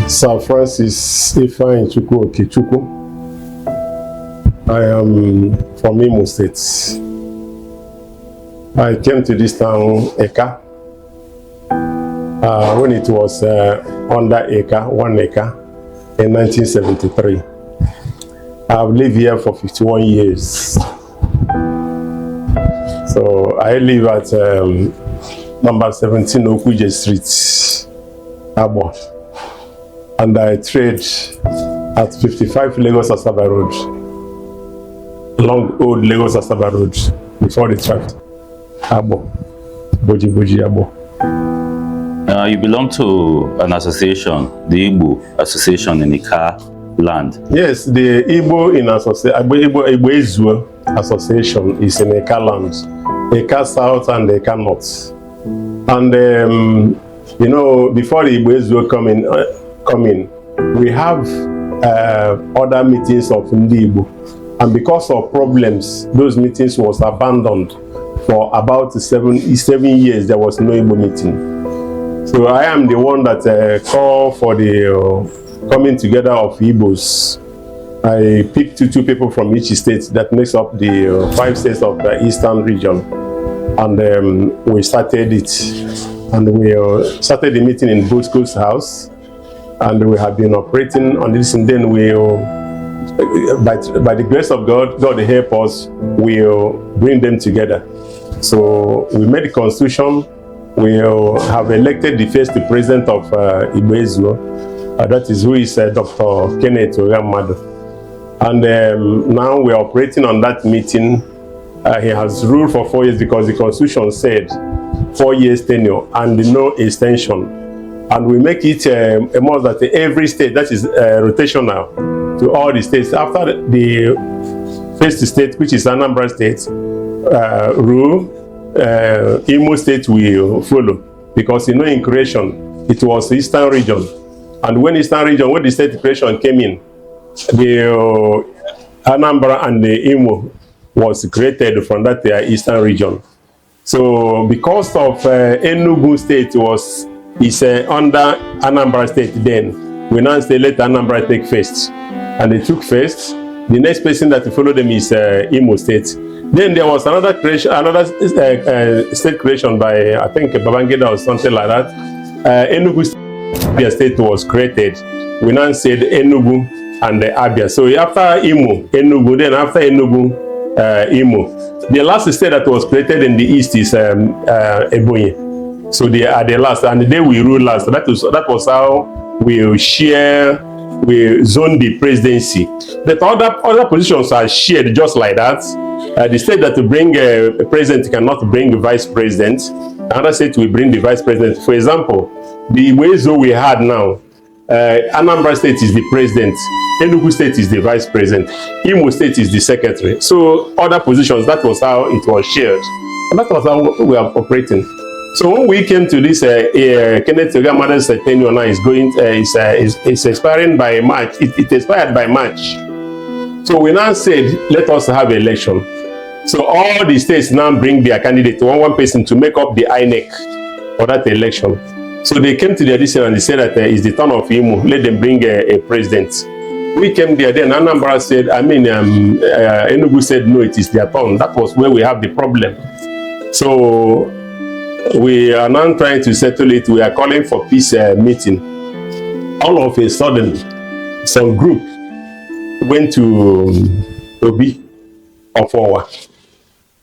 Sir Francis Okechukwu. I am from Imo State. I came to this town, Eka, when it was under Eka, 1 acre, in 1973. I've lived here for 51 years. So I live at number 17 Okuje Street, Agbor. And I trade at 55 Lagos Asaba Road, along old Lagos Asaba Road, before the tract. Agbor, Boji Agbor. You belong to an association, the Igbo Association in Ika land. Yes, the Igbo-Ezue Association is in Ika land, Ika South and Ika North. And you know, before the Igbo-Ezue come in, we have other meetings of Igbo, and because of problems, those meetings was abandoned for about seven years. There was no Igbo meeting. So I am the one that called for the coming together of Igbos. I picked two people from each state that makes up the 5 states of the Eastern region, and we started it. And we started the meeting in Bosco's house, and we have been operating on this. And then we, by the grace of God, God help us, we'll bring them together. So we made the constitution. We have elected the first president of Igbo-Ezue. That is who is Dr. Kenneth Ogamado. And now we are operating on that meeting. He has ruled for 4 years because the constitution said 4 years tenure and no extension. And we make it a must that every state, that is rotational to all the states. After the first state, which is Anambra State, rule, Imo State will follow, because you know in creation it was the Eastern region, and when the state creation came in, the Anambra and the Imo was created from that Eastern region. So because of Enugu State is under Anambra State, then we now say let Anambra take first, and they took first. The next person that followed them is Imo State. Then there was another creation, state creation by, I think, Babangida or something like that. Enugu State was created. We now said Enugu and Abia. So after Imo, Enugu, then after Enugu, Imo. The last state that was created in the east is Ebonyi. So they are the last, and they will rule last. So that was how we zone the presidency. But other positions are shared just like that. The state that will bring a president cannot bring a vice president. Another state will bring the vice president. For example, the Igbo-Ezue we had now, Anambra State is the president, Enugu State is the vice president, Imo State is the secretary. So other positions, that was how it was shared. And that was how we are operating. So when we came to this, Kenneth Ogamado's tenure now is expiring by March. It expired by March. So we now said, let us have an election. So all the states now bring their candidate, one person, to make up the INEC for that election. So they came to their decision and they said that it's the turn of Imo, let them bring a president. We came there, then Anambra said, Enugu said, no, it is their turn. That was where we have the problem. So we are now trying to settle it. We are calling for peace meeting. All of a sudden, some group went to Obi of Owa,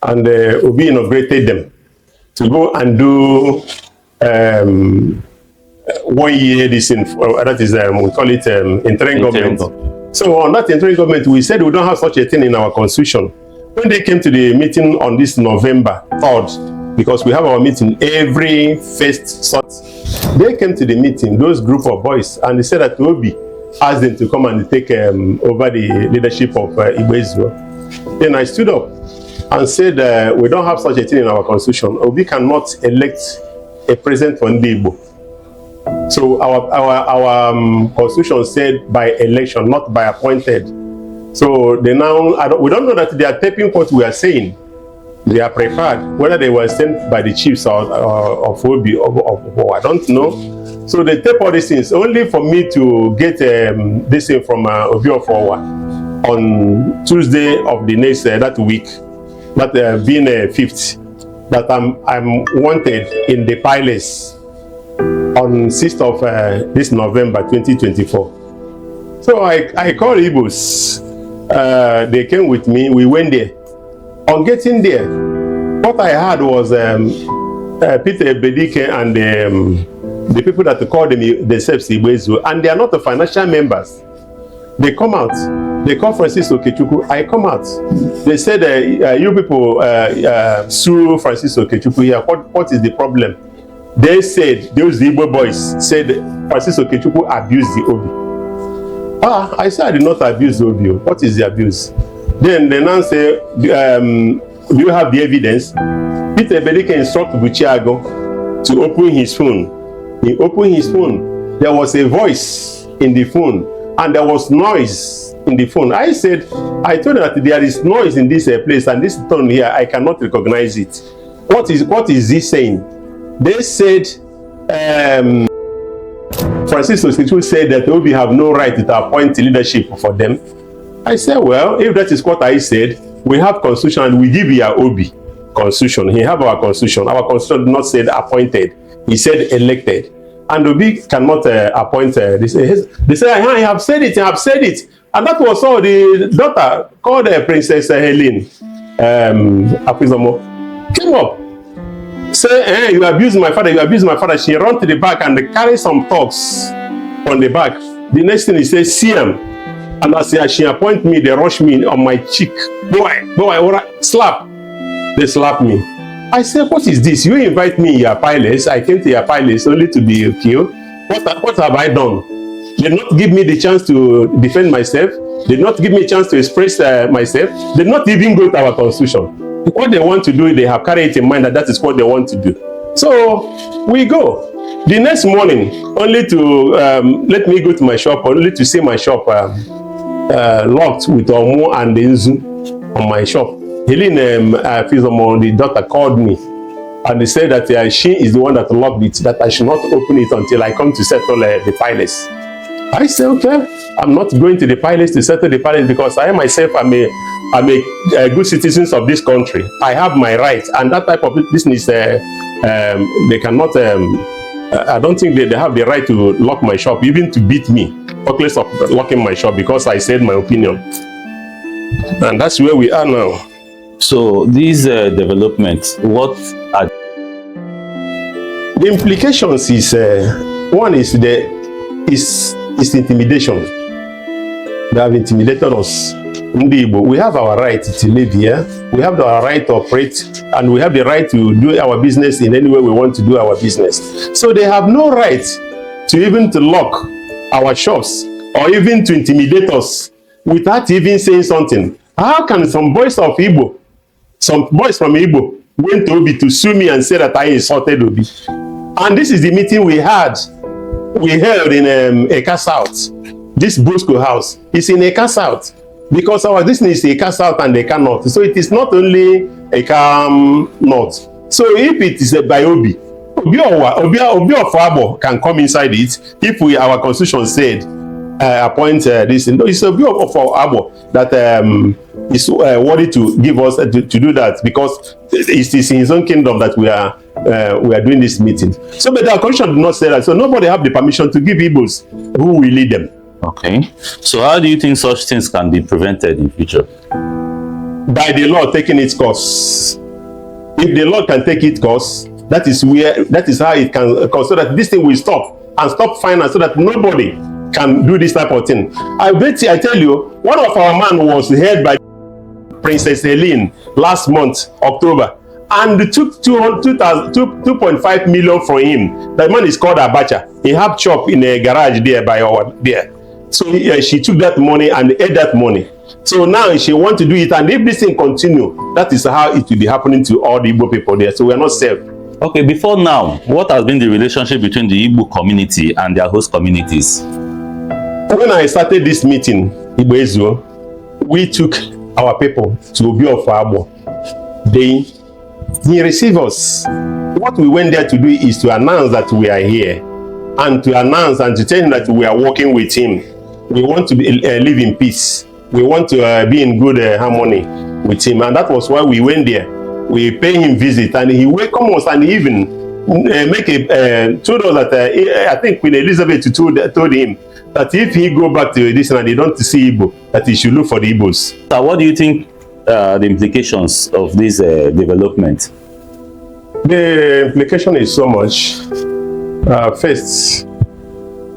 and Obi inaugurated them to go and do 1 year this in that is we call it interim government. So on that interim government, we said we don't have such a thing in our constitution. When they came to the meeting on this November 3rd, because we have our meeting every first Sunday, they came to the meeting, those group of boys, and they said that Obi asked them to come and take over the leadership of Igbo-Ezue. Then I stood up and said, we don't have such a thing in our constitution. Obi cannot elect a president for Igbo. So our constitution said by election, not by appointed. So they now, we don't know that they are taping what we are saying. They are prepared, whether they were sent by the chiefs of Obi or I don't know. So they tape all these things only for me to get this thing from Obiofowa on Tuesday of the next that week, that being 5th, that I'm wanted in the palace on 6th of this November 2024. So I called Igbos. They came with me. We went there. On getting there, what I had was Peter Bedike and the people that call themselves Igbo-Ezue, and they are not the financial members. They come out. They call Francis Okechukwu. I come out. They said, you people sue Francis Okechukwu here. What is the problem? They said, those Igbo boys said Francis Okechukwu abused the Obi. I said I did not abuse the Obi. What is the abuse? Then the man say, do you have the evidence? Peter Bedike instructed Buchiago to open his phone. He opened his phone. There was a voice in the phone, and there was noise in the phone. I told her that there is noise in this place, and this tone here, I cannot recognize it. What is he saying? They said, Francis Okechukwu said that Obi have no right to appoint leadership for them. I said, well, if that is what I said, we have constitution and we give your Obi constitution. He have our constitution. Our constitution did not say appointed. He said elected. And Obi cannot appoint this. They say, I have said it, I have said it. And that was all the daughter called Princess Helene Apizomo came up. Say, you abuse my father, you abuse my father. She ran to the back and they carry some talks on the back. The next thing he says, see him. And as she appoint me, they rush me on my cheek. Boy, slap. They slap me. I said, what is this? You invite me in your palace. I came to your palace only to be killed. What have I done? They did not give me the chance to defend myself. They did not give me a chance to express myself. They did not even go to our constitution. What they want to do, they have carried it in mind that is what they want to do. So we go. The next morning, only to let me go to my shop, only to see my shop locked with Omo and Inzu on my shop. Helene Fizomo, the daughter, called me and they said that she is the one that locked it, that I should not open it until I come to settle the palace. I said, okay, I'm not going to the palace to settle the palace because I myself am a good citizen of this country. I have my rights, and that type of business, they cannot, I don't think they have the right to lock my shop, even to beat me, talkless of locking my shop because I said my opinion. And that's where we are now. So these developments, what are the implications? Is one is intimidation. They have intimidated us. We have our right to live here. We have our right to operate, and we have the right to do our business in any way we want to do our business. So they have no right to even to lock our shops or even to intimidate us without even saying something. How can some boys of Igbo, some boys from Igbo, went to Obi to sue me and say that I insulted Obi? And this is the meeting we held in Eka South. This Bosco house is in Eka South because our business is Eka South and Eka North. So it is not only Eka North. So if it is by Obi of Agbor can come inside it if our constitution said appoint this. It's Obi of Agbor that is worthy to give us to do that because it is in his own kingdom that we are doing this meeting. So, but our constitution did not say that. So nobody have the permission to give Igbos who will lead them. Okay. So how do you think such things can be prevented in future? By the law taking its course. If the law can take its course, that is how it can cause so that this thing will stop and stop finance so that nobody can do this type of thing. I tell you, one of our man was held by Princess Helene last month, October, and they took 2.5 million from him. That man is called Abacha. He have shop in a garage there by there. So she took that money and ate that money. So now she want to do it, and if this thing continue, that is how it will be happening to all the Igbo people there. So we are not safe. Okay, before now, what has been the relationship between the Igbo community and their host communities? When I started this meeting, Igbo-Ezue, we took our people to Obi of Agbor. He received us. What we went there to do is to announce that we are here. and to announce and to tell him that we are working with him. We want to live in peace. We want to be in good harmony with him. And that was why we went there. We pay him visit, and he welcomed us, and he even told us that I think Queen Elizabeth told him that if he go back to this and they don't see Igbo, that he should look for the Igbos. So what do you think the implications of this development? The implication is so much. First,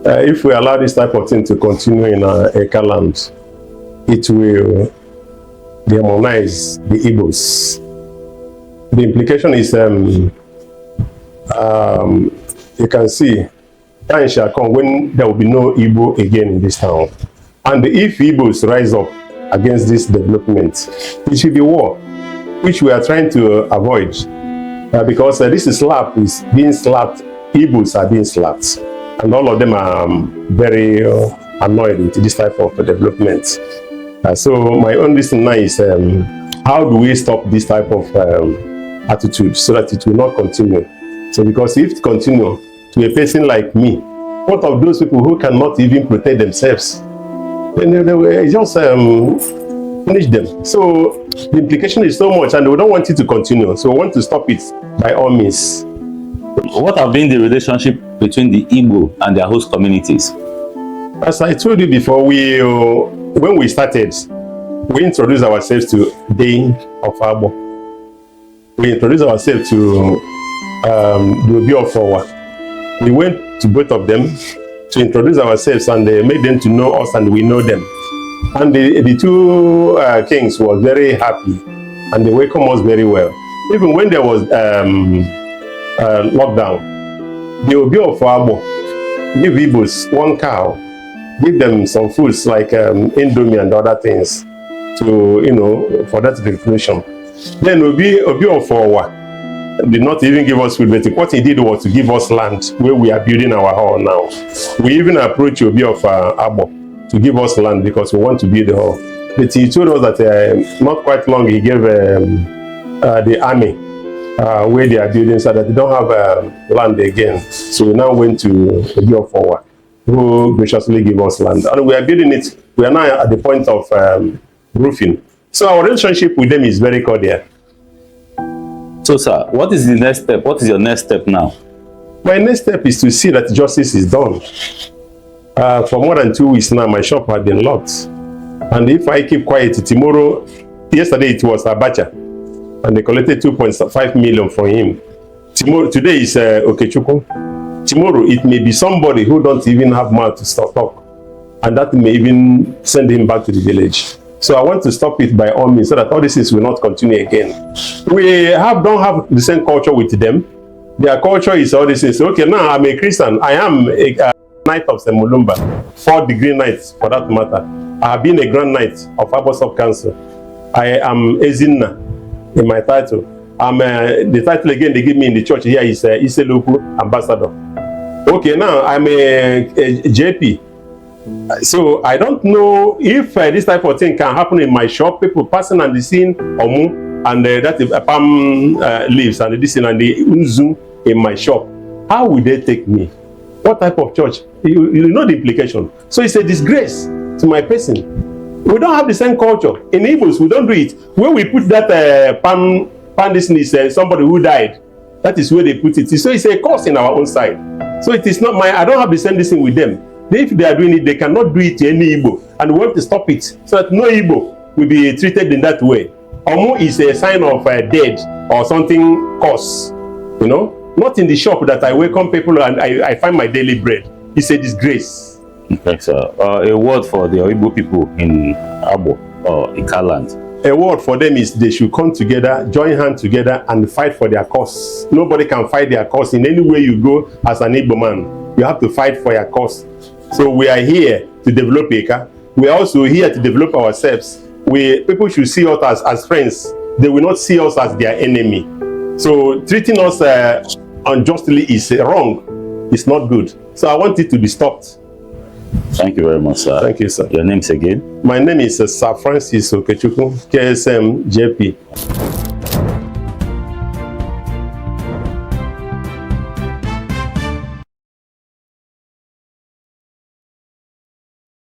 if we allow this type of thing to continue in Eka land, it will demonize the Igbos. The implication is, you can see, time shall come when there will be no Igbo again in this town. And if Igbos rise up against this development, it should be war, which we are trying to avoid. Because this slap is being slapped, Igbos are being slapped. And all of them are very annoyed with this type of development. So my only thing now is, how do we stop this type of attitude so that it will not continue? So because if it continue to a person like me, what of those people who cannot even protect themselves? Then they will just punish them. So the implication is so much, and we don't want it to continue. So we want to stop it by all means. What have been the relationship between the Igbo and their host communities? As I told you before, when we started, we introduced ourselves to Dane of Agbor. We introduced ourselves to the Obi of Owa. We went to both of them to introduce ourselves, and they made them to know us, and we know them. And the two kings were very happy, and they welcomed us very well. Even when there was lockdown, the Obi of Agbor give Igbos one cow, give them some foods like Indomie and other things to, for that declaration. Then Obi of Owa did not even give us food, but what he did was to give us land where we are building our hall now. We even approached Obi of Agbor to give us land because we want to build the hall. But he told us that not quite long he gave the army where they are building, so that they don't have land again. So we now went to Obi of Owa, who graciously gave us land, and we are building it. We are now at the point of roofing. So our relationship with them is very cordial. So, sir, what is the next step? What is your next step now? My next step is to see that justice is done. For more than 2 weeks now, my shop had been locked. And if I keep quiet, tomorrow, yesterday it was Abacha, and they collected 2.5 million from him. Today is Okechukwu. Tomorrow it may be somebody who don't even have mouth to talk, and that may even send him back to the village. So I want to stop it by all means, so that all this will not continue again. We don't have the same culture with them. Their culture is all this is, okay, now I'm a Christian. I am a Knight of Semulumba, 4th-degree knight for that matter. I have been a Grand Knight of Agbor Sub-Council. I am Ezinna in my title. I'm the title again they give me in the church here is Iseloku Ambassador. Okay, now I'm a JP. So I don't know if this type of thing can happen in my shop. People passing and the scene Omu and that palm leaves and this and the unzu in my shop. How will they take me? What type of church? You know the implication. So it's a disgrace to my person. We don't have the same culture. In Igbos, we don't do it. Where we put that palm this is somebody who died. That is where they put it. So it's a curse in our own side. So it is not I don't have the same thing with them. If they are doing it, they cannot do it to any Igbo. And we want to stop it so that no Igbo will be treated in that way. Omu is a sign of dead or something curse. Not in the shop that I welcome people and I find my daily bread. It's a disgrace. Okay, sir. A word for the Igbo people in Agbor or Eka land. A word for them is they should come together, join hands together, and fight for their cause. Nobody can fight their cause in any way you go as an Igbo man. You have to fight for your cause. So we are here to develop Eka. We are also here to develop ourselves. People should see us as friends. They will not see us as their enemy. So treating us unjustly is wrong. It's not good. So I want it to be stopped. Thank you very much, sir. Thank you, sir. Your name's again? My name is Sir Francis Okechukwu, KSM JP.